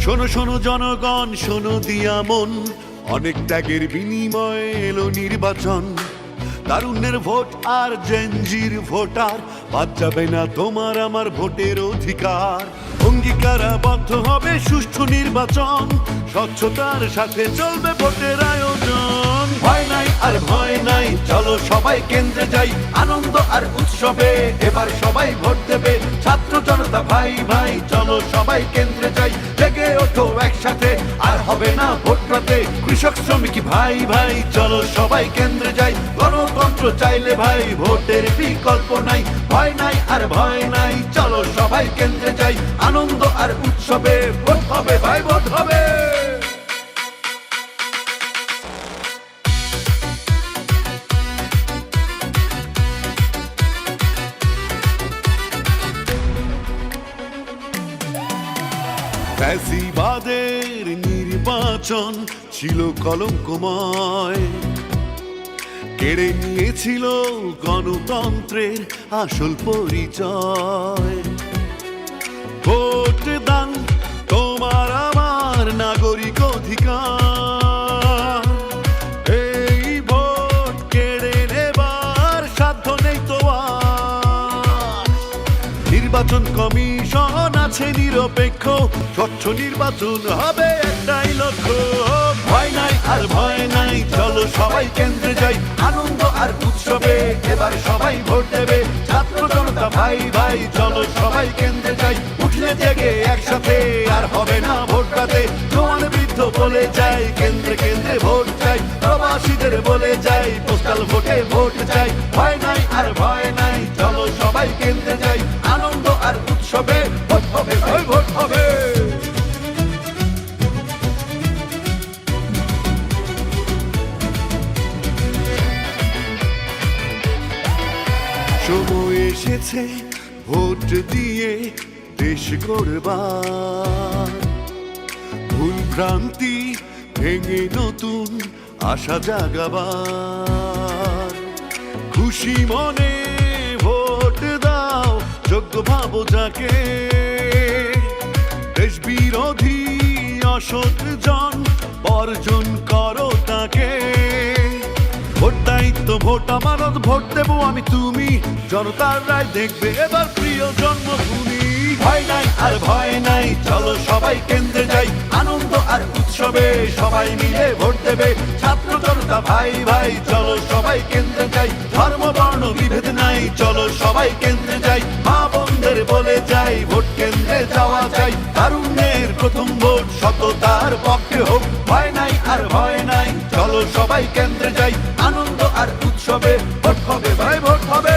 শোনো শোনো জনগণ, শোনো দিয়া মন, অনেক ত্যাগের বিনিময়ে এলো নির্বাচন। তারুণ্যের ভোট আর জেনজির ভোটার, বাদ যাবে না তোমার আমার ভোটের অধিকার। অঙ্গীকারাবদ্ধ হবে সুষ্ঠু নির্বাচন, স্বচ্ছতার সাথে চলবে ভোটের আয়োজন। ভয় নাই আর ভয় নাই, চলো সবাই কেন্দ্রে যাই, আনন্দ আর উৎসবে এবার সবাই ভোট দেবে। ছাত্র জনতা ভাই ভাই, চলো সবাই কেন্দ্রে যাই, জেগে ওঠো একসাথে, আর হবে না ভোট রাতে। কৃষক শ্রমিক ভাই ভাই, চলো সবাই কেন্দ্রে যাই, গণতন্ত্র চাইলে ভাই ভোটের বিকল্প নাই। ভয় নাই আর ভয় নাই, চলো সবাই কেন্দ্রে যাই, আনন্দ আর উৎসবে ভোট হবে ভাই, ভোট হবে। ফ্যাসিবাদের নির্বাচন ছিল কলঙ্কময়, কেড়ে নিয়েছিল গণতন্ত্রের আসল পরিচয়। ভোট দান তোমার আমার নাগরিক অধিকার, এই ভোট কেড়ে নেবার সাধ্য নেই তো আর। নির্বাচন কমিশন আছে নিরপেক্ষ, স্বচ্ছ নির্বাচন হবে একটাই লক্ষ্য। ভয় নাই আর ভয় নাই, চলো সবাই কেন্দ্রে যাই, আনন্দ আর উৎসবে এবার সবাই ভোট দেবে। ছাত্র জনতা ভাই ভাই, চলো সবাই কেন্দ্রে যাই, উঠলে জেগে একসাথে, আর হবে না ভোট রাতে। জওয়ান বৃদ্ধ বলে যাই, কেন্দ্রে কেন্দ্রে ভোট চাই, প্রবাসীদের বলে যাই, পোস্টাল ভোটে ভোট চাই। ভয় নাই আর ভয় নাই, চলো সবাই কেন্দ্রে যাই, আনন্দ আর উৎসবে ভোট হবে ভাই, ভোট হবে। সময় এসেছে ভোট দিয়ে দেশ গড়বার, ভুল ভ্রান্তি ভেঙে নতুন আশা জাগাবার। খুশি মনে ভোট দাও, যোগ্য ভাবো যাকে, দেশ বিরোধী অসৎ জন বর্জন করো তাকে। ভোট দায়িত্ব, ভোট আমানত, ভোট দেবো আমি তুমি, জনতার রায় দেখবে এবার প্রিয় জন্মভূমি। ভয় নাই আর ভয় নাই, চলো সবাই কেন্দ্রে যাই, আনন্দ আর উৎসবে সবাই মিলে ভোট দেবে। ছাত্র জনতা ভাই ভাই, চলো সবাই কেন্দ্রে যাই, ধর্ম বর্ণ বিভেদ নাই, চলো সবাই কেন্দ্রে যাই। মা বোনদের বলে যাই, ভোট কেন্দ্রে যাওয়া যায়, তারুণ্যের প্রথম ভোট সততার পক্ষে হোক। ভয় নাই আর ভয় নাই, চলো সবাই কেন্দ্রে যাই, আনন্দ আর উৎসবে ভোট হবে ভাই, ভোট হবে।